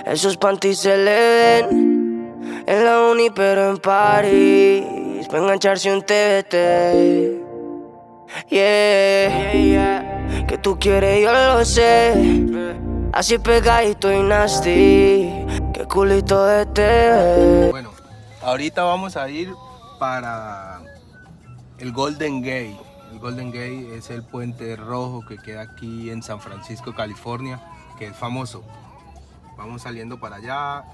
Esos panties se le ven en la uni pero en París. Va a engancharse un TBT. Yeah. Que tú quieres yo lo sé. Así pegadito y nasty. Que culito de TV. Bueno, ahorita vamos a ir para el Golden Gate. El Golden Gate es el puente rojo que queda aquí en San Francisco, California, que es famoso. Vamos saliendo para allá.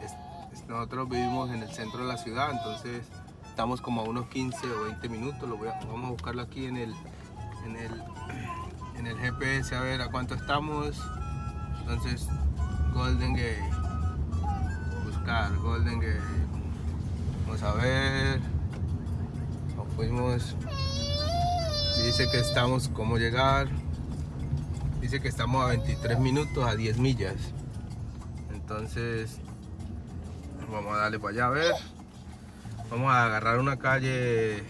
Nosotros vivimos en el centro de la ciudad, entonces estamos como a unos 15 o 20 minutos. Vamos a buscarlo aquí en el GPS a ver a cuánto estamos. Entonces, Golden Gate. Buscar Golden Gate. Vamos a ver. Nos fuimos. Dice que estamos, ¿cómo llegar? Dice que estamos a 23 minutos, a 10 millas. Entonces, vamos a darle para allá a ver. Vamos a agarrar una calle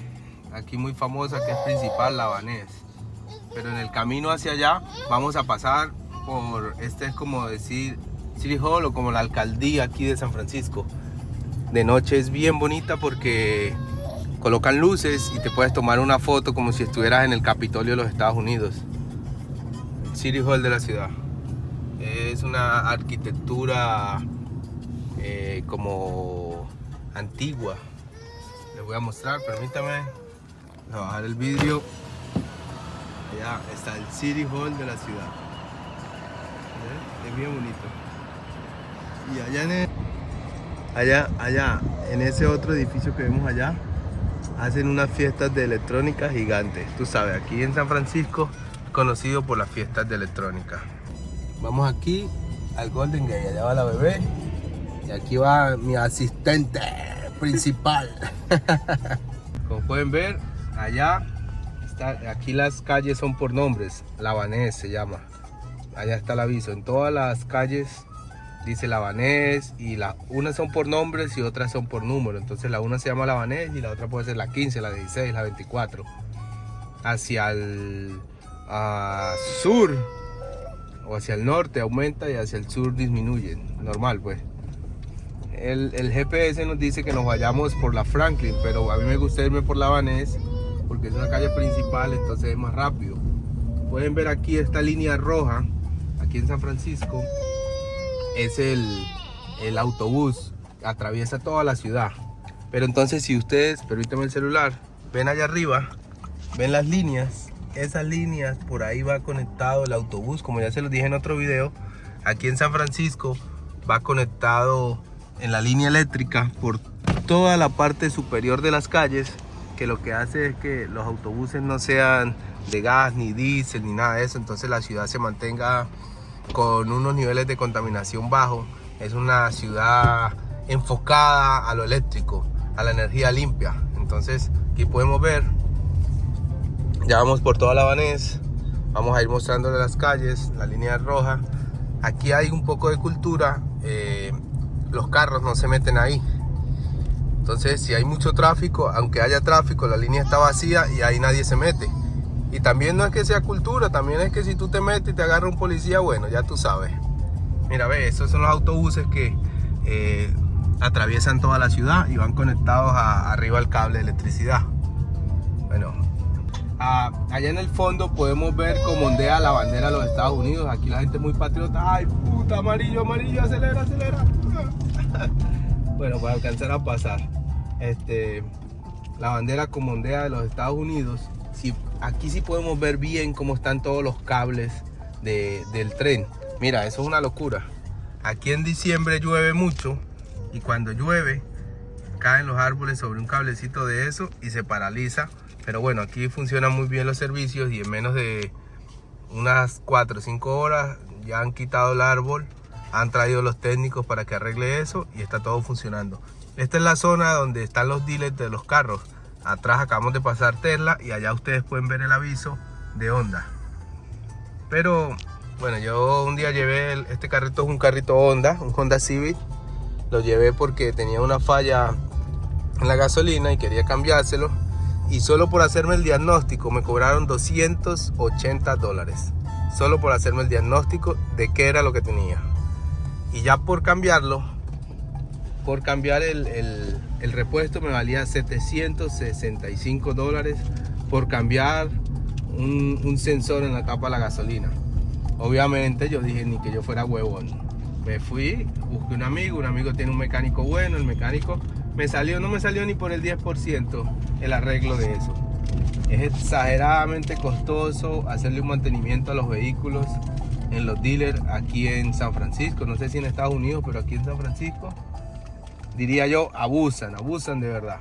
aquí muy famosa que es principal, La Habanés. Pero en el camino hacia allá vamos a pasar por, este es como decir City Hall o como la alcaldía aquí de San Francisco. De noche es bien bonita porque colocan luces y te puedes tomar una foto como si estuvieras en el Capitolio de los Estados Unidos. El City Hall de la ciudad. Es una arquitectura como antigua. Les voy a mostrar, permítame. Voy a bajar el vidrio. Allá está el City Hall de la ciudad. Es bien bonito. Y allá en ese otro edificio que vemos allá, hacen unas fiestas de electrónica gigantes. Tú sabes, aquí en San Francisco es conocido por las fiestas de electrónica. Vamos aquí al Golden Gate. Allá va la bebé. Y aquí va mi asistente principal. Como pueden ver, allá aquí las calles son por nombres. La Habanés se llama. Allá está el aviso. En todas las calles dice La Habanés y unas son por nombres y otras son por número. Entonces la una se llama La Habanés y la otra puede ser la 15, la 16, la 24. Hacia el sur o hacia el norte aumenta y hacia el sur disminuye. Normal pues. El GPS nos dice que nos vayamos por la Franklin, pero a mí me gusta irme por La Habanés porque es una calle principal, entonces es más rápido. Pueden ver aquí esta línea roja, aquí en San Francisco, es el autobús, atraviesa toda la ciudad. Pero entonces si ustedes, permítanme el celular, ven allá arriba, ven las líneas, esas líneas, por ahí va conectado el autobús, como ya se los dije en otro video, aquí en San Francisco va conectado en la línea eléctrica por toda la parte superior de las calles, que lo que hace es que los autobuses no sean de gas, ni diésel, ni nada de eso, entonces la ciudad se mantenga con unos niveles de contaminación bajos. Es una ciudad enfocada a lo eléctrico, a la energía limpia. Entonces aquí podemos ver, ya vamos por toda La Habanés, vamos a ir mostrándole las calles, la línea roja. Aquí hay un poco de cultura, los carros no se meten ahí. Entonces si hay mucho tráfico, aunque haya tráfico, la línea está vacía y ahí nadie se mete. Y también no es que sea cultura, también es que si tú te metes y te agarra un policía, bueno, ya tú sabes. Mira, ve, estos son los autobuses que atraviesan toda la ciudad y van conectados arriba al cable de electricidad. Bueno, allá en el fondo podemos ver cómo ondea la bandera de los Estados Unidos. Aquí la gente es muy patriota. ¡Ay, puta! Amarillo, amarillo, acelera, acelera. Bueno, para alcanzar a pasar. La bandera como ondea de los Estados Unidos. Aquí sí podemos ver bien cómo están todos los cables del tren. Mira, eso es una locura. Aquí en diciembre llueve mucho y cuando llueve caen los árboles sobre un cablecito de eso y se paraliza. Pero bueno, aquí funcionan muy bien los servicios y en menos de unas 4 o 5 horas ya han quitado el árbol, han traído los técnicos para que arregle eso y está todo funcionando. Esta es la zona donde están los dealers de los carros. Atrás acabamos de pasar Tesla y allá ustedes pueden ver el aviso de Honda. Pero bueno, yo un día llevé este carrito, es un carrito Honda, un Honda Civic. Lo llevé porque tenía una falla en la gasolina y quería cambiárselo. Y solo por hacerme el diagnóstico me cobraron $280. Solo por hacerme el diagnóstico de qué era lo que tenía. Y ya por cambiarlo, por cambiar el repuesto me valía $765 por cambiar un sensor en la tapa de la gasolina. Obviamente yo dije ni que yo fuera huevón. Me fui, busqué un amigo tiene un mecánico bueno, el mecánico no me salió ni por el 10% el arreglo de eso. Es exageradamente costoso hacerle un mantenimiento a los vehículos en los dealers aquí en San Francisco. No sé si en Estados Unidos, pero aquí en San Francisco diría yo, abusan de verdad.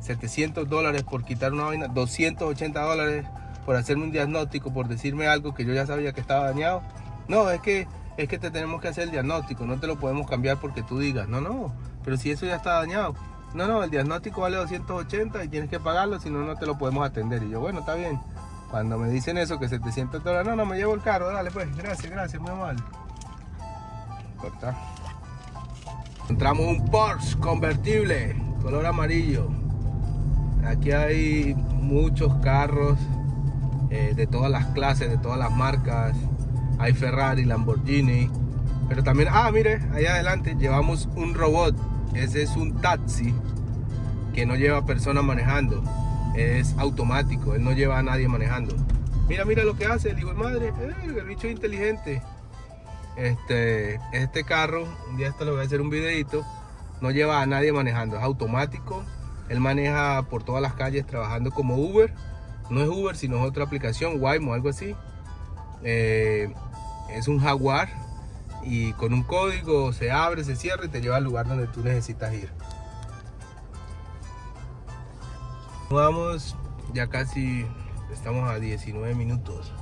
$700 por quitar una vaina, $280 por hacerme un diagnóstico, por decirme algo que yo ya sabía que estaba dañado. No, es que te tenemos que hacer el diagnóstico, no te lo podemos cambiar porque tú digas, no, pero si eso ya está dañado. No, el diagnóstico vale 280 y tienes que pagarlo, si no, no te lo podemos atender. Y yo, bueno, está bien. Cuando me dicen eso, que $700, no, me llevo el carro, dale pues, gracias, muy amable. Corta. Encontramos un Porsche convertible, color amarillo. Aquí hay muchos carros de todas las clases, de todas las marcas. Hay Ferrari, Lamborghini, pero también, mire, ahí adelante llevamos un robot. Ese es un taxi que no lleva personas manejando, es automático, él no lleva a nadie manejando. Mira lo que hace el hijo de madre, el bicho es inteligente. Este carro, un día esto le voy a hacer un videito, no lleva a nadie manejando, es automático. Él maneja por todas las calles trabajando como Uber. No es Uber, sino es otra aplicación, Waymo, algo así. Es un Jaguar y con un código se abre, se cierra y te lleva al lugar donde tú necesitas ir. Vamos, ya casi estamos a 19 minutos.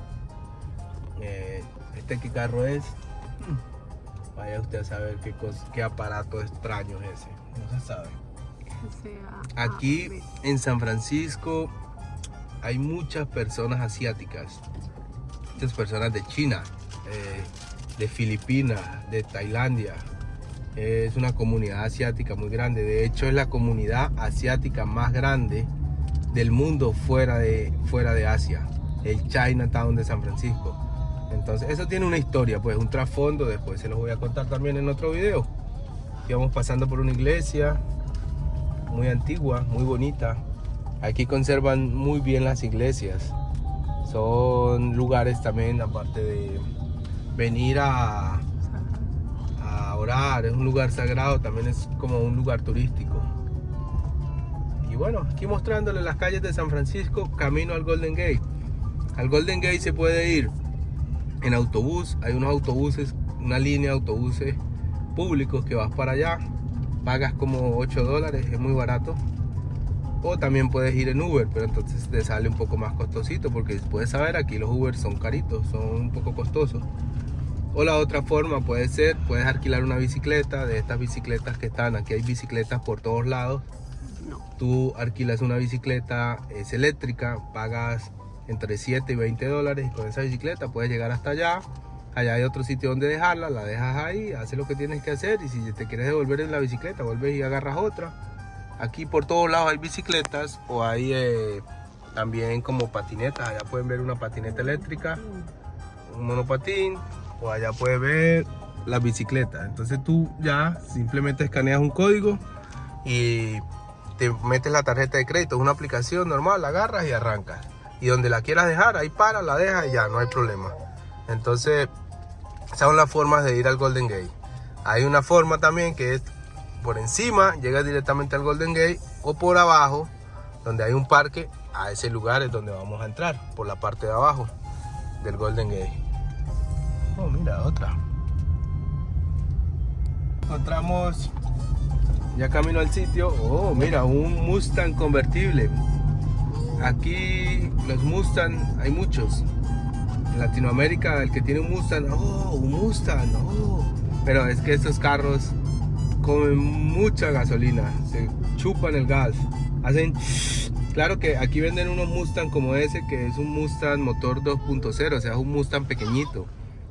¿Qué carro es? Vaya usted a saber qué aparato extraño es ese, no se sabe. Aquí en San Francisco hay muchas personas asiáticas, muchas personas de China, de Filipinas, de Tailandia. Es una comunidad asiática muy grande. De hecho, es la comunidad asiática más grande del mundo fuera de Asia, el Chinatown de San Francisco. Entonces, eso tiene una historia, pues un trasfondo. Después se los voy a contar también en otro video. Íbamos pasando por una iglesia muy antigua, muy bonita. Aquí conservan muy bien las iglesias. Son lugares también, aparte de venir a orar, es un lugar sagrado, también es como un lugar turístico. Y bueno, aquí mostrándole las calles de San Francisco, camino al Golden Gate. Al Golden Gate se puede ir en autobús, hay unos autobuses, una línea de autobuses públicos que vas para allá, pagas como $8, es muy barato. O también puedes ir en Uber, pero entonces te sale un poco más costosito, porque puedes saber, aquí los Uber son caritos, son un poco costosos. O la otra forma puede ser, puedes alquilar una bicicleta, de estas bicicletas que están, aquí hay bicicletas por todos lados. Tú alquilas una bicicleta, es eléctrica, pagas entre $7 y $20 y con esa bicicleta puedes llegar hasta allá. Allá hay otro sitio donde dejarla, la dejas ahí, haces lo que tienes que hacer, y si te quieres devolver en la bicicleta, vuelves y agarras otra. Aquí por todos lados hay bicicletas, o hay también como patinetas. Allá pueden ver una patineta eléctrica, un monopatín, o allá puedes ver las bicicletas. Entonces tú ya simplemente escaneas un código y te metes la tarjeta de crédito. Es una aplicación normal, la agarras y arrancas. Y donde la quieras dejar, ahí para, la dejas y ya, no hay problema. Entonces, esas son las formas de ir al Golden Gate. Hay una forma también que es por encima, llegas directamente al Golden Gate, o por abajo, donde hay un parque. A ese lugar es donde vamos a entrar, por la parte de abajo del Golden Gate. Oh, mira, otra. Encontramos, ya camino al sitio. Oh, mira, un Mustang convertible. Aquí los Mustang hay muchos. En Latinoamérica, el que tiene un Mustang, un Mustang, pero es que estos carros comen mucha gasolina, se chupan el gas, hacen. Claro que aquí venden unos Mustang como ese, que es un Mustang motor 2.0, o sea, es un Mustang pequeñito,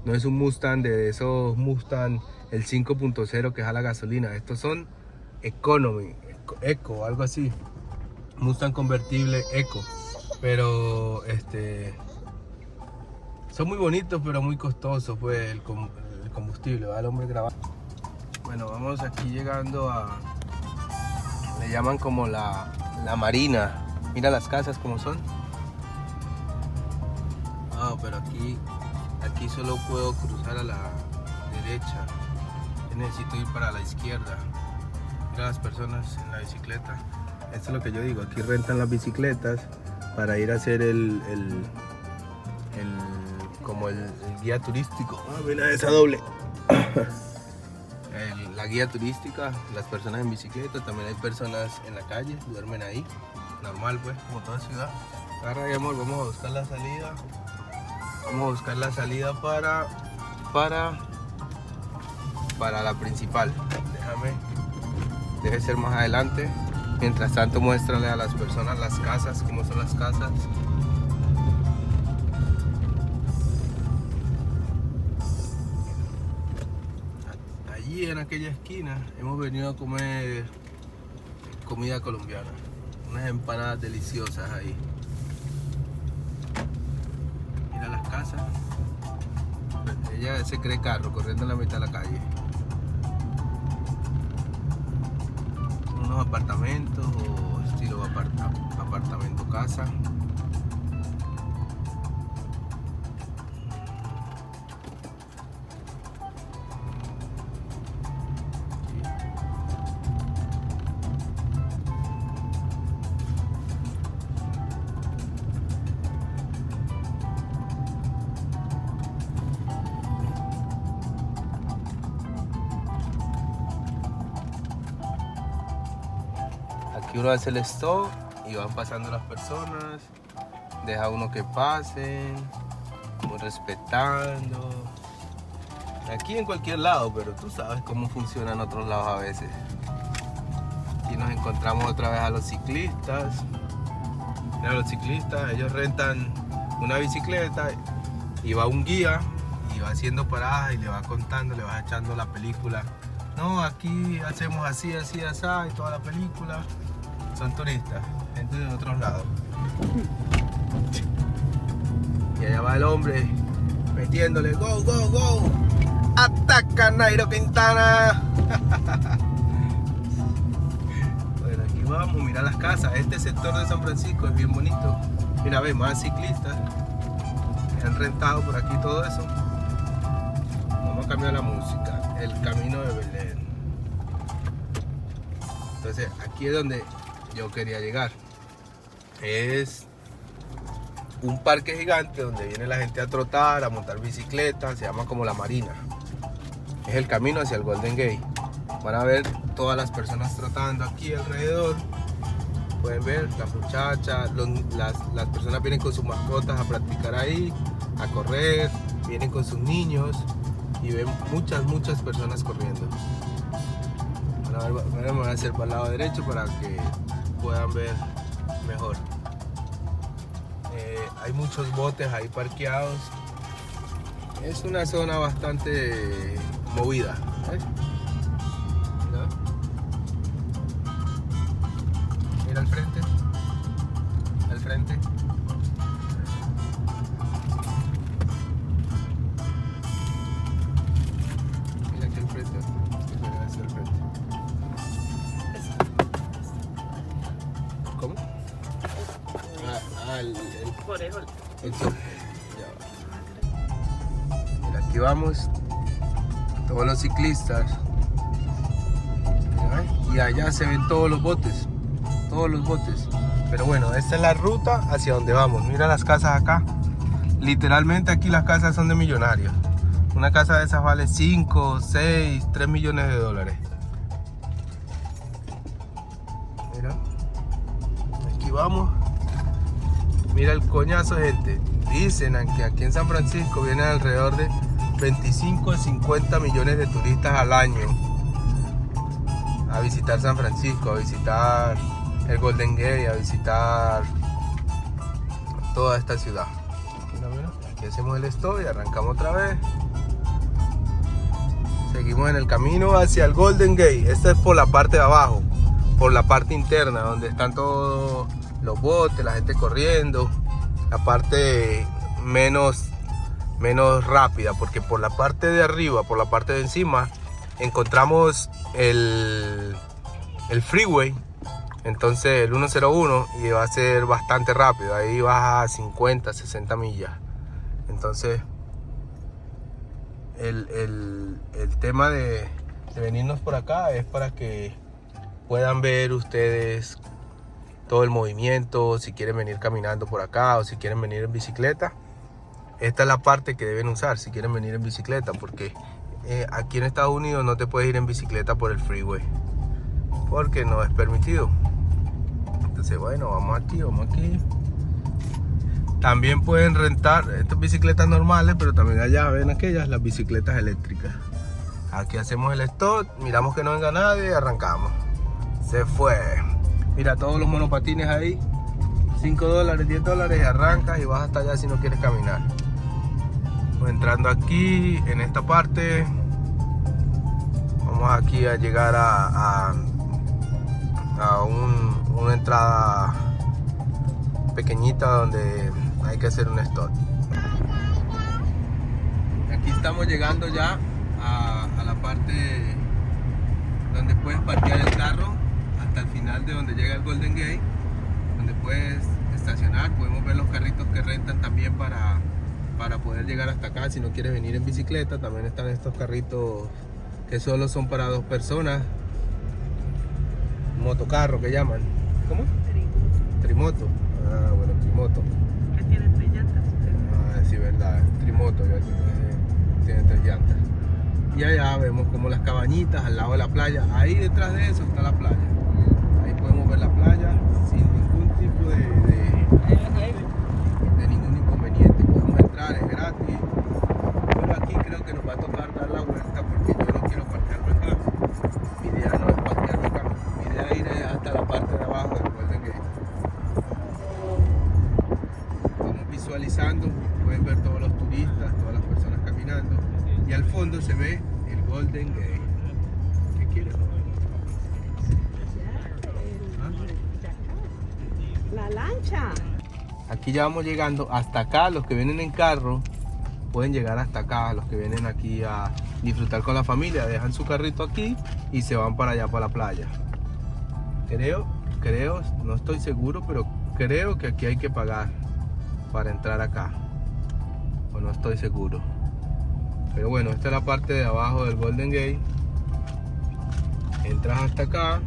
no es un Mustang de esos Mustang el 5.0 que jala gasolina. Estos son Economy, Eco, algo así, Mustang convertible Eco, pero son muy bonitos pero muy costosos, pues el combustible. Va el hombre grabando. Bueno, vamos aquí llegando a... Le llaman como la marina. Mira las casas como son. Ah, pero aquí solo puedo cruzar a la derecha. Yo necesito ir para la izquierda. Mira las personas en la bicicleta. Esto es lo que yo digo. Aquí rentan las bicicletas para ir a hacer como el guía turístico. Ah, mira esa doble. La guía turística, las personas en bicicleta, también hay personas en la calle, duermen ahí, normal pues, como toda ciudad. Ahora mi amor, vamos a buscar la salida. Vamos a buscar la salida para la principal. Debe ser más adelante. Mientras tanto, muéstrale a las personas las casas, cómo son las casas. Allí en aquella esquina hemos venido a comer comida colombiana. Unas empanadas deliciosas ahí. Mira las casas. Ella se cree carro corriendo en la mitad de la calle. Unos apartamentos o estilo apartamento casa. Aquí uno hace el stop y van pasando las personas, deja uno que pasen, como respetando. Aquí en cualquier lado, pero tú sabes cómo funciona en otros lados a veces. Aquí nos encontramos otra vez a los ciclistas. Mira, los ciclistas, ellos rentan una bicicleta y va un guía y va haciendo paradas y le va contando, le va echando la película. No, aquí hacemos así, así, así y toda la película. Son turistas, gente de otros lados. Y allá va el hombre metiéndole go, go, go. ¡Ataca Nairo Quintana! Bueno, aquí vamos, mira las casas. Este sector de San Francisco es bien bonito. Mira, ve, más ciclistas que han rentado por aquí todo eso. Vamos a cambiar la música. El camino de Belén. Entonces, aquí es donde yo quería llegar. Es un parque gigante donde viene la gente a trotar, a montar bicicletas. Se llama como la Marina. Es el camino hacia el Golden Gate. Van a ver todas las personas trotando aquí alrededor. Pueden ver las muchachas, las personas vienen con sus mascotas a practicar ahí, a correr, vienen con sus niños y ven muchas personas corriendo. Ahora me voy a hacer para el lado derecho para que puedan ver mejor. Hay muchos botes ahí parqueados. Es una zona bastante movida. Mira al frente. Al frente. Mira aquí al frente. Mira hacia el frente. ¿Cómo? Conejo. Mira, aquí vamos todos los ciclistas. Y allá se ven todos los botes. Pero bueno, esta es la ruta hacia donde vamos. Mira las casas acá. Literalmente aquí las casas son de millonarios. Una casa de esas vale 5, 6, 3 millones de dólares. Mira. Aquí vamos. Mira el coñazo de gente. Dicen que aquí en San Francisco vienen alrededor de 25 a 50 millones de turistas al año a visitar San Francisco, a visitar el Golden Gate, a visitar toda esta ciudad. Mira, aquí hacemos el stop y arrancamos otra vez. Seguimos en el camino hacia el Golden Gate. Esta es por la parte de abajo, por la parte interna, donde están todos los botes, la gente corriendo. La parte menos rápida, porque por la parte de arriba, por la parte de encima, encontramos el freeway, entonces el 101, y va a ser bastante rápido. Ahí vas a 50, 60 millas. Entonces el tema de venirnos por acá es para que puedan ver ustedes todo el movimiento. Si quieren venir caminando por acá o si quieren venir en bicicleta, esta es la parte que deben usar si quieren venir en bicicleta, porque aquí en Estados Unidos no te puedes ir en bicicleta por el freeway porque no es permitido. Entonces bueno, vamos aquí. También pueden rentar estas bicicletas normales, pero también allá ven aquellas, las bicicletas eléctricas. Aquí hacemos el stop, miramos que no venga nadie y arrancamos. Se fue. Mira todos los monopatines ahí, $5, $10, y arrancas y vas hasta allá si no quieres caminar. Entrando aquí en esta parte, vamos aquí a llegar a una entrada pequeñita donde hay que hacer un stop. Aquí estamos llegando ya a la parte donde puedes parquear el carro hasta el final de donde llega el Golden Gate, donde puedes estacionar. Podemos ver los carritos que rentan también para poder llegar hasta acá si no quieres venir en bicicleta. También están estos carritos que solo son para 2 personas, motocarro que llaman. ¿Cómo? Trimoto. Ah, bueno, trimoto. Que tiene 3 llantas. Ah, sí, verdad, trimoto, ya tiene 3 llantas. Y allá vemos como las cabañitas al lado de la playa. Ahí detrás de eso está la playa. Ahí podemos ver la playa sin ningún tipo de ningún inconveniente. Podemos entrar, es gratis. Pero aquí creo que nos va a tocar dar la vuelta porque yo no quiero parquearme acá. Mi idea no es parquearme acá. Mi idea es ir hasta la parte de abajo del Golden Gate. Vamos visualizando, pueden ver todos los turistas, todas las personas caminando. Y al fondo se ve el Golden Gate. ¿Qué quieres? La lancha. Aquí ya vamos llegando hasta acá. Los que vienen en carro pueden llegar hasta acá. Los que vienen aquí a disfrutar con la familia dejan su carrito aquí y se van para allá, para la playa. Creo, no estoy seguro, pero creo que aquí hay que pagar para entrar acá. O no estoy seguro. Pero bueno, esta es la parte de abajo del Golden Gate. Entras hasta acá.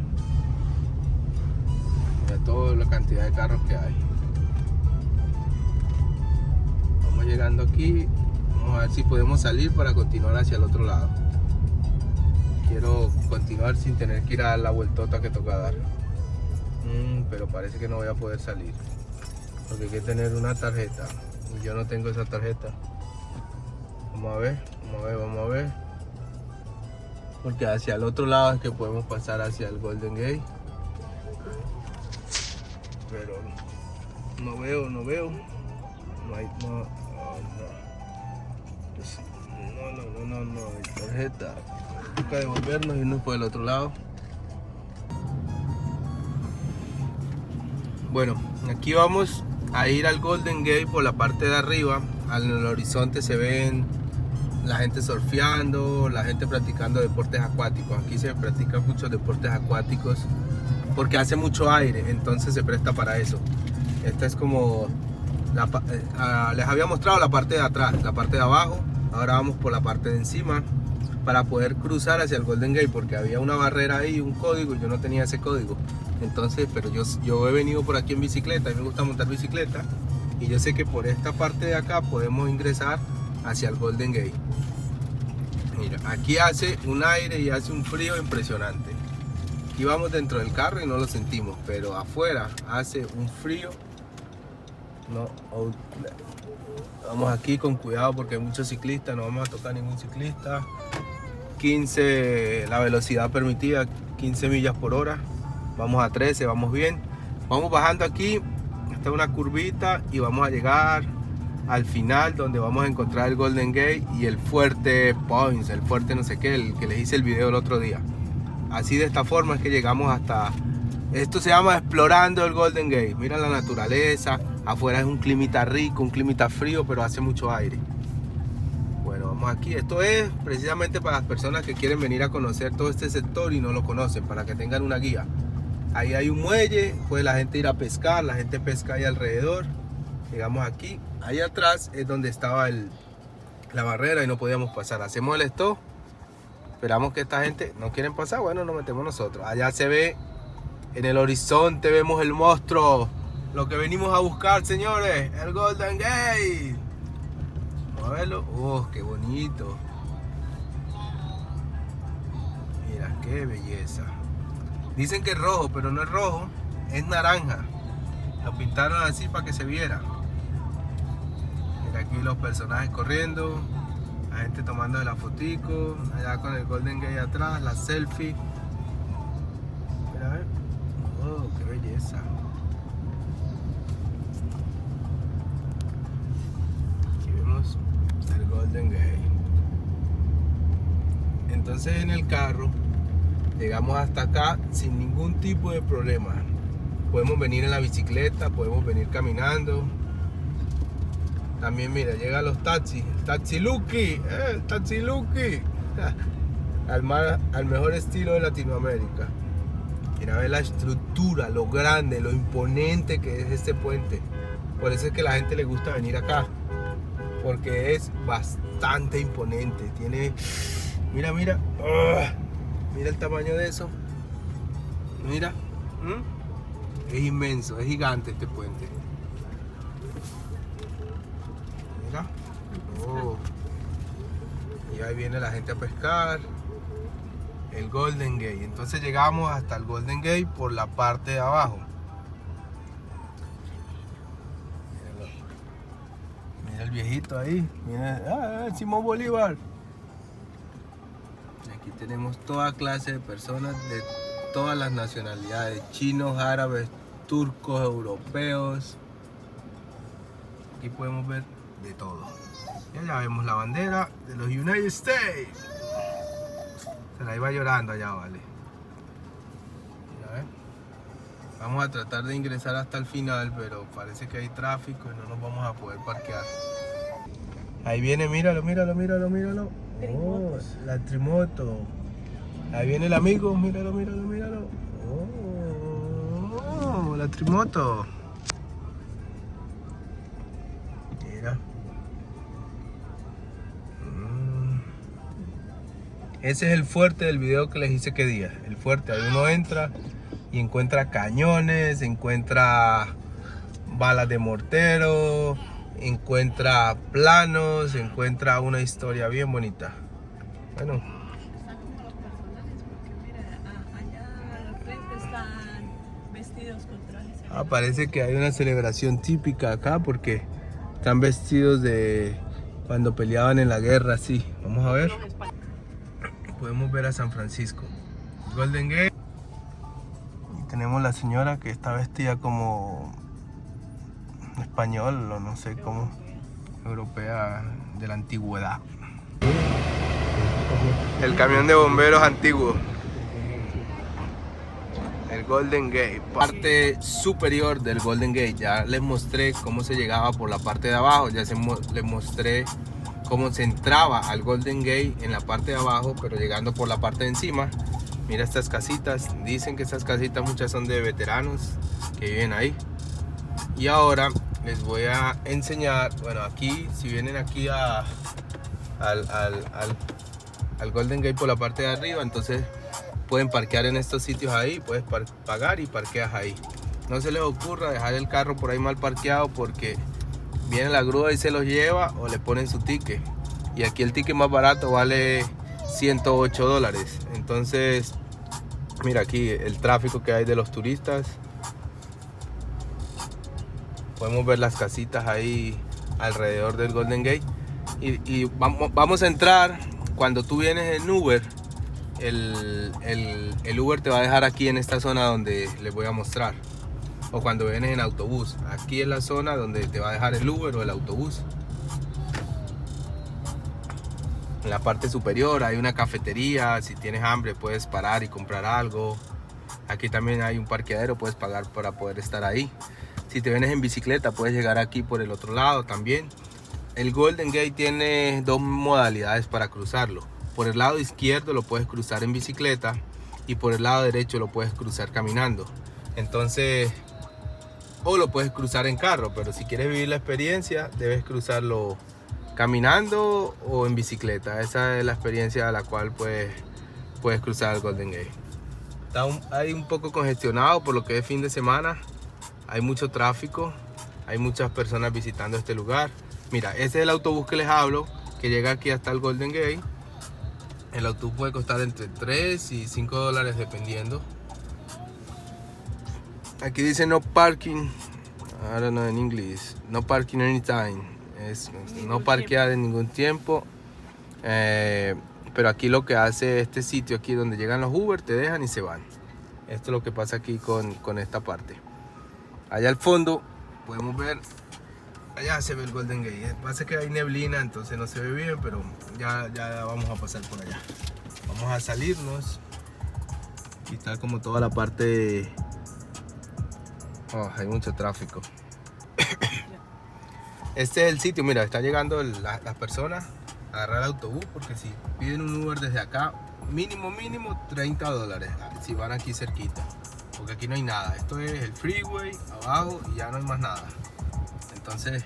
Mira toda la cantidad de carros que hay. Vamos llegando aquí. Vamos a ver si podemos salir para continuar hacia el otro lado. Quiero continuar sin tener que ir a dar la vueltota que toca dar. Pero parece que no voy a poder salir. Porque hay que tener una tarjeta. Y yo no tengo esa tarjeta. Vamos a ver. Porque hacia el otro lado es que podemos pasar hacia el Golden Gate. Pero no veo. No hay, no, hay tarjeta. Toca devolvernos y irnos por el otro lado. Bueno, aquí vamos a ir al Golden Gate por la parte de arriba. En el horizonte se ven la gente surfeando, la gente practicando deportes acuáticos. Aquí se practican muchos deportes acuáticos porque hace mucho aire, entonces se presta para eso. Esta es como les había mostrado la parte de atrás, la parte de abajo. Ahora vamos por la parte de encima para poder cruzar hacia el Golden Gate, porque había una barrera ahí, un código, y yo no tenía ese código. Entonces, pero yo he venido por aquí en bicicleta, a mí me gusta montar bicicleta, y yo sé que por esta parte de acá podemos ingresar hacia el Golden Gate. Mira, aquí hace un aire y hace un frío impresionante. Aquí vamos dentro del carro y no lo sentimos, pero afuera hace un frío. No, vamos aquí con cuidado porque hay muchos ciclistas, no vamos a tocar ningún ciclista. 15 la velocidad permitida, 15 millas por hora. Vamos a 13, vamos bien. Vamos bajando aquí, esta es una curvita y vamos a llegar al final donde vamos a encontrar el Golden Gate y el fuerte Points, el fuerte no sé qué, el que les hice el video el otro día. Así de esta forma es que llegamos hasta... Esto se llama explorando el Golden Gate. Mira la naturaleza, afuera es un climita rico, un climita frío, pero hace mucho aire. Bueno, Vamos aquí. Esto es precisamente para las personas que quieren venir a conocer todo este sector y no lo conocen, para que tengan una guía. Ahí hay un muelle, puede la gente ir a pescar, la gente pesca ahí alrededor. Llegamos aquí. Ahí atrás es donde estaba la barrera y no podíamos pasar. Hacemos el stop. Esperamos que esta gente no quieren pasar. Bueno, nos metemos nosotros. Allá se ve, en el horizonte vemos el monstruo. Lo que venimos a buscar, señores. El Golden Gate. Vamos a verlo. Oh, qué bonito. Mira, qué belleza. Dicen que es rojo, pero no es rojo. Es naranja. Lo pintaron así para que se viera. Mira aquí los personajes corriendo. La gente tomando la fotico, allá con el Golden Gate atrás, la selfie. Mira, a ver. Oh, qué belleza. Aquí vemos el Golden Gate. Entonces en el carro llegamos hasta acá sin ningún tipo de problema. Podemos venir en la bicicleta, podemos venir caminando. También mira, llegan los taxis, el Taxi Lucky, al mejor estilo de Latinoamérica. Mira, ver la estructura, lo grande, lo imponente que es este puente. Por eso es que a la gente le gusta venir acá, porque es bastante imponente. Tiene, mira, mira el tamaño de eso. Mira, es inmenso, es gigante este puente. Oh. Y ahí viene la gente a pescar. El Golden Gate. Entonces llegamos hasta el Golden Gate por la parte de abajo. Mira el viejito ahí. Mira, Simón Bolívar. Aquí tenemos toda clase de personas de todas las nacionalidades: chinos, árabes, turcos, europeos. Aquí podemos ver de todo. Y allá vemos la bandera de los United States. Se la iba llorando allá, vale. Mira, vamos a tratar de ingresar hasta el final, pero parece que hay tráfico y no nos vamos a poder parquear. Ahí viene, míralo. Oh, la trimoto. Ahí viene el amigo, míralo. Oh, la trimoto. Mira. Ese es el fuerte del video que les hice que día. El fuerte, ahí uno entra y encuentra cañones, encuentra balas de mortero, encuentra planos, encuentra una historia bien bonita. Bueno. Están como los personajes, porque mira, allá al frente están vestidos con trajes. Parece que hay una celebración típica acá porque están vestidos de cuando peleaban en la guerra, así. Vamos a ver. Podemos ver a San Francisco, Golden Gate. Y tenemos la señora que está vestida como español o no sé cómo, europea de la antigüedad. El camión de bomberos antiguo. El Golden Gate, parte superior del Golden Gate. Ya les mostré cómo se llegaba por la parte de abajo, ya les mostré cómo se entraba al Golden Gate en la parte de abajo, pero llegando por la parte de encima. Mira estas casitas, dicen que estas casitas muchas son de veteranos que viven ahí. Y ahora les voy a enseñar, bueno, aquí, si vienen aquí al Golden Gate por la parte de arriba, entonces pueden parquear en estos sitios ahí, puedes pagar y parqueas ahí. No se les ocurra dejar el carro por ahí mal parqueado, porque viene la grúa y se los lleva o le ponen su ticket. Y aquí el ticket más barato vale $108. Entonces, mira aquí el tráfico que hay de los turistas. Podemos ver las casitas ahí alrededor del Golden Gate. Y vamos a entrar. Cuando tú vienes en Uber, el Uber te va a dejar aquí en esta zona donde les voy a mostrar. O cuando vienes en autobús, aquí es la zona donde te va a dejar el Uber o el autobús. En la parte superior hay una cafetería, si tienes hambre puedes parar y comprar algo. Aquí también hay un parqueadero, puedes pagar para poder estar ahí. Si te vienes en bicicleta puedes llegar aquí por el otro lado también. el Golden Gate tiene dos modalidades para cruzarlo. Por el lado izquierdo lo puedes cruzar en bicicleta y por el lado derecho lo puedes cruzar caminando. Entonces, o lo puedes cruzar en carro, pero si quieres vivir la experiencia debes cruzarlo caminando o en bicicleta. Esa es la experiencia a la cual puedes cruzar el Golden Gate. Hay un poco congestionado por lo que es fin de semana. Hay mucho tráfico, hay muchas personas visitando este lugar. Mira, ese es el autobús que les hablo, que llega aquí hasta el Golden Gate. El autobús puede costar entre 3 y 5 dólares dependiendo. Aquí dice no parking, I don't know en inglés, no parking anytime. Es no parquear en ningún tiempo. Pero aquí lo que hace este sitio, aquí donde llegan los Uber, te dejan y se van. Esto es lo que pasa aquí con esta parte. Allá al fondo podemos ver, allá se ve el Golden Gate. Pasa que hay neblina, entonces no se ve bien, pero ya vamos a pasar por allá. Vamos a salirnos. Aquí está como toda la parte. Hay mucho tráfico. Este es el sitio, mira, está llegando las personas a agarrar el autobús, porque si piden un Uber desde acá, mínimo 30 dólares si van aquí cerquita, porque aquí no hay nada. Esto es el freeway abajo y ya no hay más nada. Entonces,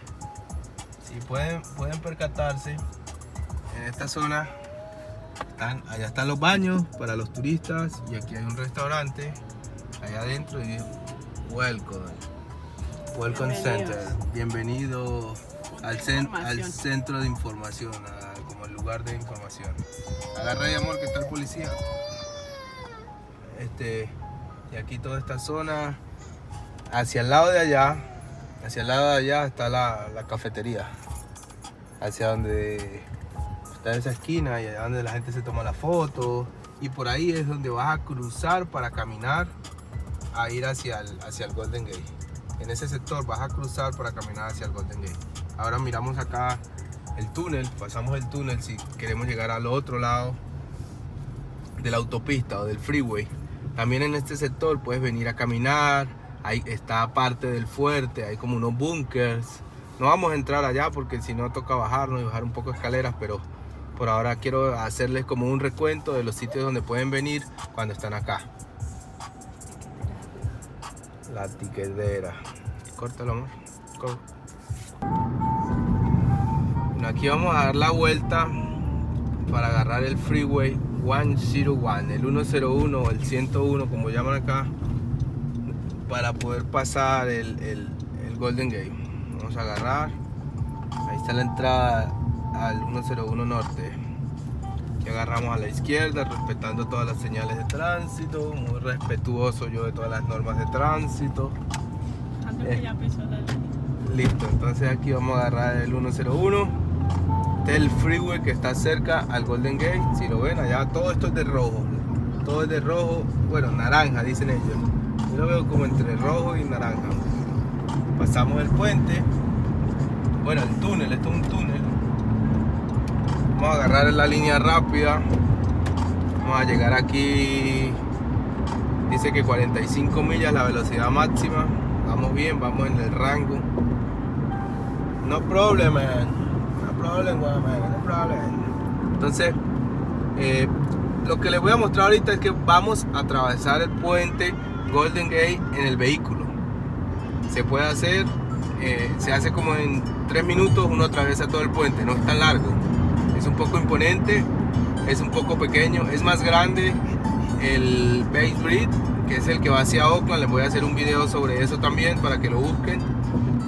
si pueden percatarse, en esta zona allá están los baños para los turistas y aquí hay un restaurante allá adentro y Welcome Center. Bienvenido al centro de información, como el lugar de información. Agarra ahí, amor, que está el policía. Y aquí toda esta zona. Hacia el lado de allá está la cafetería. Hacia donde está esa esquina y allá donde la gente se toma la foto. Y por ahí es donde vas a cruzar para caminar a ir hacia el Golden Gate. En ese sector vas a cruzar para caminar hacia el Golden Gate. Ahora miramos acá el túnel, pasamos el túnel si queremos llegar al otro lado de la autopista o del freeway. También en este sector puedes venir a caminar. Ahí está parte del fuerte, hay como unos bunkers. No vamos a entrar allá porque si no toca bajarnos y bajar un poco de escaleras, pero por ahora quiero hacerles como un recuento de los sitios donde pueden venir cuando están acá. La tiquetera. Córtalo, amor. Bueno, aquí vamos a dar la vuelta para agarrar el freeway 101, el 101 o el 101, como llaman acá, para poder pasar el Golden Gate. Vamos a agarrar. Ahí está la entrada al 101 norte. Aquí agarramos a la izquierda, respetando todas las señales de tránsito. Muy respetuoso yo de todas las normas de tránsito. Que ya pisó la línea. Listo, entonces aquí vamos a agarrar el 101. Este es el freeway que está cerca al Golden Gate. Si lo ven allá, todo esto es de rojo. Todo es de rojo, bueno, naranja dicen ellos. Yo lo veo como entre rojo y naranja. Pasamos el puente. Bueno, el túnel, esto es un túnel. Vamos a agarrar la línea rápida. Vamos a llegar aquí. Dice que 45 millas la velocidad máxima. Vamos bien, vamos en el rango. No problem, man. No problem, man. No problem. Entonces, lo que les voy a mostrar ahorita es que vamos a atravesar el puente Golden Gate en el vehículo. Se puede hacer, se hace como en 3 minutos, uno atraviesa todo el puente. No es tan largo. Es un poco imponente, es un poco pequeño, es más grande el Base Bridge, que es el que va hacia Oakland. Les voy a hacer un video sobre eso también para que lo busquen.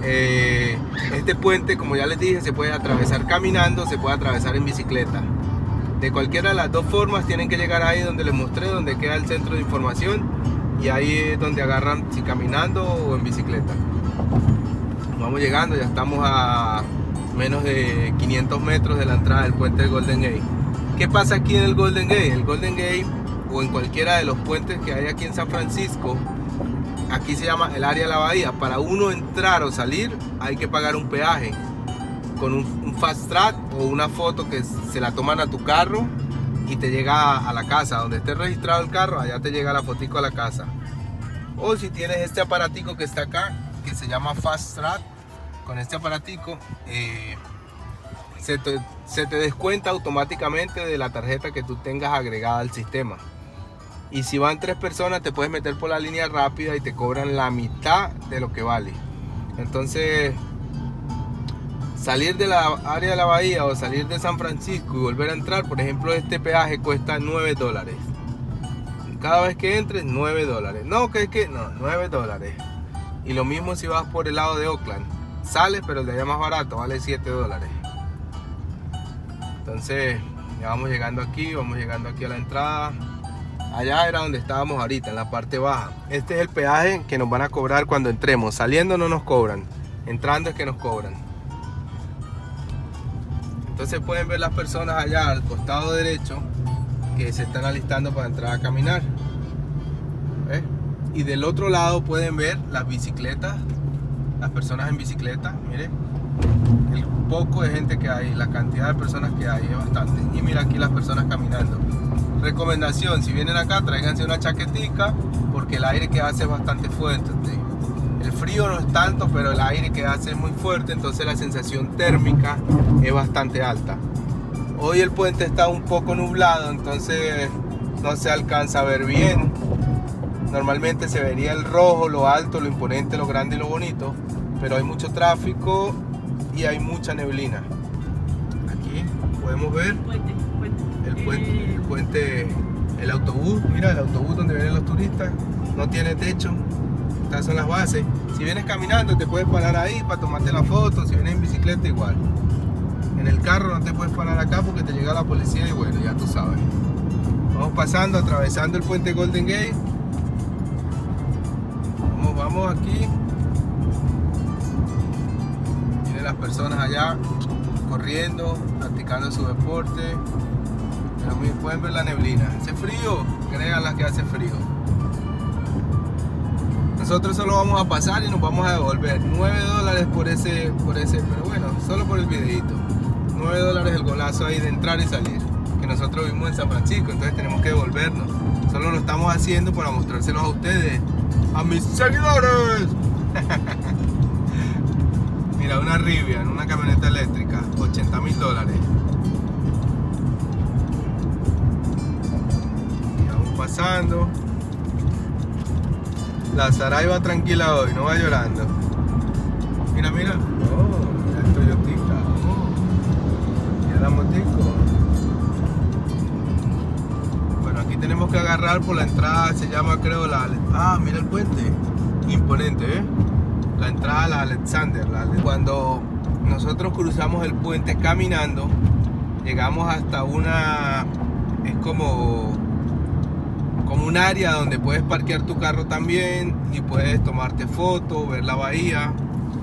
Este puente, como ya les dije, se puede atravesar caminando, se puede atravesar en bicicleta. De cualquiera de las dos formas tienen que llegar ahí donde les mostré, donde queda el centro de información, y ahí es donde agarran, si caminando o en bicicleta. Vamos llegando, ya estamos a menos de 500 metros de la entrada del puente del Golden Gate. ¿Qué pasa aquí en el Golden Gate? El Golden Gate, o en cualquiera de los puentes que hay aquí en San Francisco, aquí se llama el área de la bahía. Para uno entrar o salir hay que pagar un peaje con un fast track o una foto que se la toman a tu carro y te llega a la casa donde esté registrado el carro. Allá te llega la fotico a la casa. O si tienes este aparatico que está acá, que se llama fast track, con este aparatico se te descuenta automáticamente de la tarjeta que tú tengas agregada al sistema. Y si van 3 personas te puedes meter por la línea rápida y te cobran la mitad de lo que vale. Entonces, salir de la área de la bahía o salir de San Francisco y volver a entrar, por ejemplo, este peaje cuesta $9. Cada vez que entres, $9. No, no, $9. Y lo mismo si vas por el lado de Oakland. Sale, pero el de allá más barato, vale $7. Entonces, ya vamos llegando aquí a la entrada. Allá era donde estábamos ahorita, en la parte baja. Este es el peaje que nos van a cobrar cuando entremos. Saliendo no nos cobran, entrando es que nos cobran. Entonces pueden ver las personas allá al costado derecho que se están alistando para entrar a caminar. ¿Ves? Y del otro lado pueden ver las bicicletas, las personas en bicicleta. Miren el poco de gente que hay, la cantidad de personas que hay es bastante. Y mira aquí las personas caminando. Recomendación, si vienen acá, tráiganse una chaquetica porque el aire que hace es bastante fuerte. El frío no es tanto, pero el aire que hace es muy fuerte, entonces la sensación térmica es bastante alta. Hoy el puente está un poco nublado, entonces no se alcanza a ver bien. Normalmente se vería el rojo, lo alto, lo imponente, lo grande y lo bonito, pero hay mucho tráfico y hay mucha neblina. Aquí podemos ver el puente, el autobús. Mira, el autobús donde vienen los turistas no tiene techo. Estas son las bases. Si vienes caminando te puedes parar ahí para tomarte la foto. Si vienes en bicicleta igual. En el carro no te puedes parar acá porque te llega la policía y bueno, ya tú sabes. Vamos pasando, atravesando el puente Golden Gate. Vamos aquí. Miren las personas allá corriendo, practicando su deporte. Pero pueden ver la neblina. Hace frío, créanlas que hace frío. Nosotros solo vamos a pasar y nos vamos a devolver. $9 por ese, pero bueno, solo por el videito. $9 el golazo ahí de entrar y salir. Que nosotros vivimos en San Francisco, entonces tenemos que devolvernos. Solo lo estamos haciendo para mostrárselos a ustedes, a mis seguidores. Mira, una Rivian, una camioneta eléctrica, $80,000. Y vamos pasando. La Saray va tranquila hoy, no va llorando. Mira, mira. Oh, el Toyotica. Oh. Mira la motico. Bueno, aquí tenemos que agarrar por la entrada, se llama creo la... Ah, mira el puente. Imponente, ¿eh? La entrada a la Alexander. Cuando nosotros cruzamos el puente caminando, llegamos hasta una... Es como un área donde puedes parquear tu carro también y puedes tomarte fotos, ver la bahía,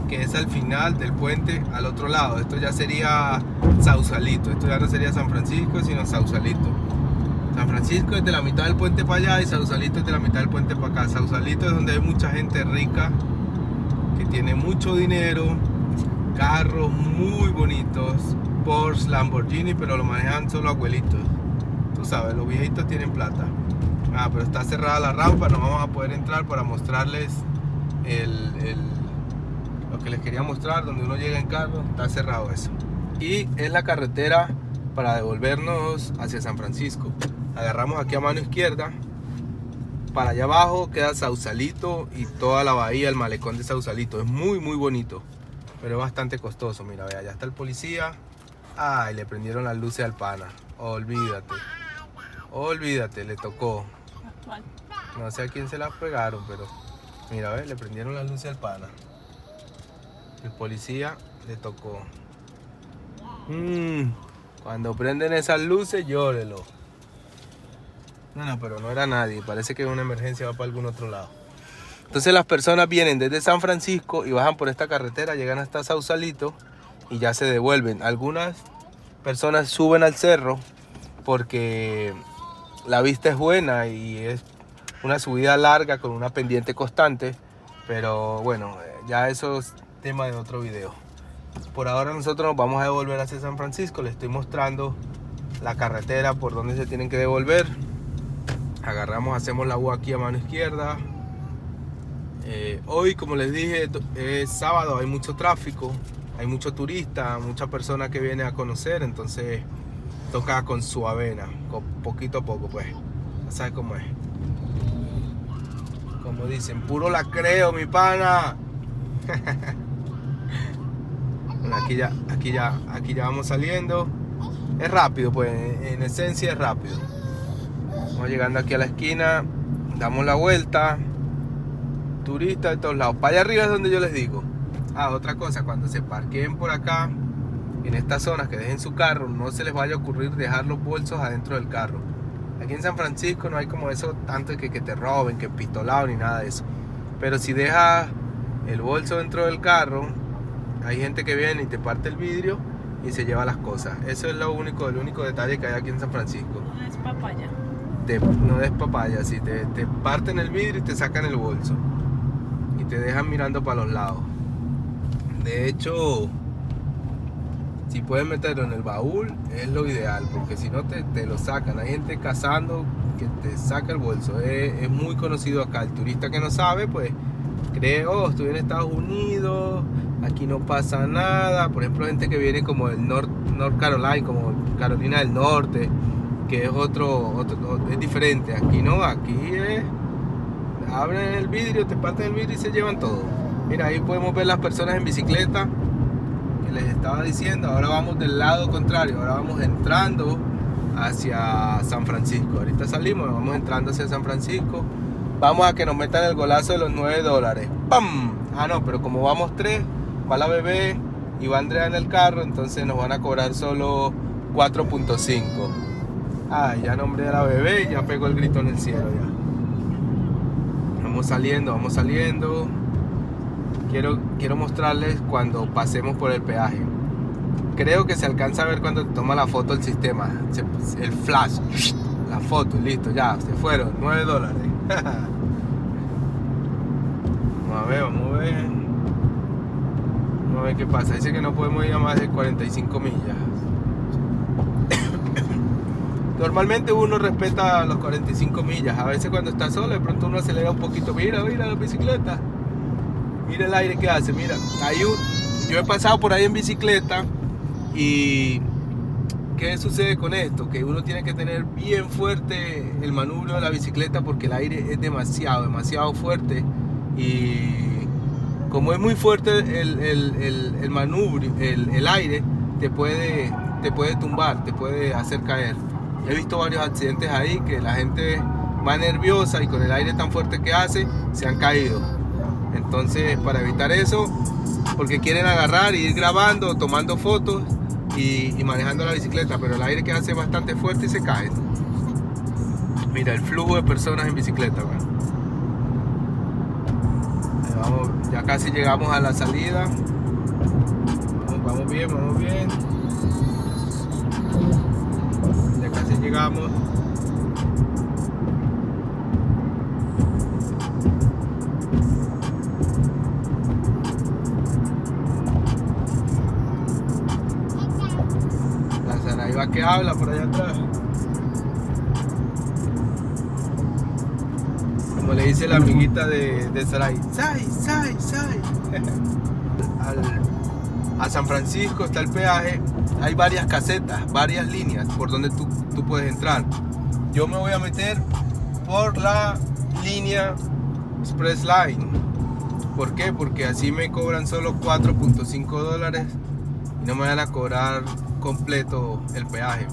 que es al final del puente al otro lado. Esto ya sería Sausalito, esto ya no sería San Francisco sino Sausalito. San Francisco es de la mitad del puente para allá y Sausalito es de la mitad del puente para acá. Sausalito es donde hay mucha gente rica que tiene mucho dinero, carros muy bonitos, Porsche, Lamborghini, pero lo manejan solo abuelitos. Tú sabes, los viejitos tienen plata. Ah, pero está cerrada la rampa, no vamos a poder entrar para mostrarles lo que les quería mostrar, donde uno llega en carro, está cerrado eso. Y es la carretera para devolvernos hacia San Francisco. Agarramos aquí a mano izquierda, para allá abajo queda Sausalito y toda la bahía, el malecón de Sausalito. Es muy muy bonito, pero es bastante costoso. Mira, ve, allá está el policía. Ay, le prendieron las luces al pana. Olvídate, le tocó. No sé a quién se las pegaron, pero mira, ve, le prendieron las luces al pana. El policía le tocó. Cuando prenden esas luces, llórelo. No, pero no era nadie. Parece que una emergencia va para algún otro lado. Entonces las personas vienen desde San Francisco y bajan por esta carretera, llegan hasta Sausalito y ya se devuelven. Algunas personas suben al cerro porque la vista es buena y es una subida larga con una pendiente constante, pero bueno, ya eso es tema de otro video. Por ahora nosotros nos vamos a devolver hacia San Francisco. Les estoy mostrando la carretera por donde se tienen que devolver. Agarramos, hacemos la U aquí a mano izquierda. Hoy, como les dije, es sábado, hay mucho tráfico hay mucho turista, mucha persona que viene a conocer, entonces toca con su avena, con poquito a poco, pues. Ya sabes cómo es. Como dicen, puro la creo, mi pana. Bueno, aquí ya vamos saliendo. Es rápido, pues, en esencia es rápido. Vamos llegando aquí a la esquina, damos la vuelta. Turistas de todos lados. Para allá arriba es donde yo les digo. Otra cosa, cuando se parqueen por acá, en estas zonas, que dejen su carro, no se les vaya a ocurrir dejar los bolsos adentro del carro. Aquí en San Francisco no hay como eso tanto que te roben, que pistolado ni nada de eso. Pero si dejas el bolso dentro del carro, hay gente que viene y te parte el vidrio y se lleva las cosas. Eso es el único detalle que hay aquí en San Francisco. No es papaya. No es papaya, si te parten el vidrio y te sacan el bolso. Y te dejan mirando para los lados. De hecho, si pueden meterlo en el baúl, es lo ideal, porque si no te lo sacan. Hay gente cazando que te saca el bolso. Es muy conocido acá. El turista que no sabe, pues cree, estoy en Estados Unidos, aquí no pasa nada. Por ejemplo, gente que viene como del North Carolina, como Carolina del Norte, que es es diferente. Aquí no, aquí es, abren el vidrio, te parten el vidrio y se llevan todo. Mira, ahí podemos ver las personas en bicicleta que les estaba diciendo. Ahora vamos del lado contrario, ahora vamos entrando hacia San Francisco. Ahorita salimos, vamos entrando hacia San Francisco. Vamos a que nos metan el golazo de los $9. ¡Pam! No, pero como vamos 3, va la bebé y va Andrea en el carro, entonces nos van a cobrar solo 4.5. Ya nombré a la bebé y ya pegó el grito en el cielo ya. Vamos saliendo. Quiero mostrarles cuando pasemos por el peaje. Creo que se alcanza a ver cuando te toma la foto el sistema. El flash. La foto, listo, ya, se fueron. $9. Vamos a ver. Vamos a ver qué pasa. Dice que no podemos ir a más de 45 millas. Normalmente uno respeta los 45 millas. A veces cuando está solo, de pronto uno acelera un poquito. Mira la bicicleta. Mira el aire que hace. Mira, yo he pasado por ahí en bicicleta. Y ¿qué sucede con esto? Que uno tiene que tener bien fuerte el manubrio de la bicicleta, porque el aire es demasiado fuerte. Y como es muy fuerte el manubrio, el aire te puede tumbar, te puede hacer caer. He visto varios accidentes ahí que la gente va nerviosa y con el aire tan fuerte que hace, se han caído. Entonces, para evitar eso, porque quieren agarrar y ir grabando, tomando fotos y manejando la bicicleta, pero el aire que hace es bastante fuerte y se cae. Mira el flujo de personas en bicicleta, ¿verdad? Ya casi llegamos a la salida. Vamos bien. Ya casi llegamos. La Saraiva que habla por allá atrás. Como le dice la amiguita de Sarai, Sai. A San Francisco está el peaje. Hay varias casetas, varias líneas por donde tú puedes entrar. Yo me voy a meter por la línea Express Line. ¿Por qué? Porque así me cobran solo $4.5 y no me van a cobrar completo el peaje.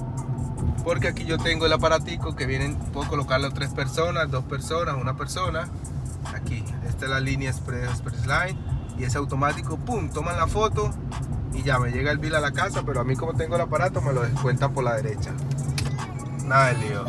Porque aquí yo tengo el aparatico que puedo colocarlo 3 personas, 2 personas, 1 persona. Aquí, esta es la línea Express Line y es automático, pum, toman la foto y ya me llega el bill a la casa, pero a mí como tengo el aparato me lo descuentan por la derecha. Nada de lío.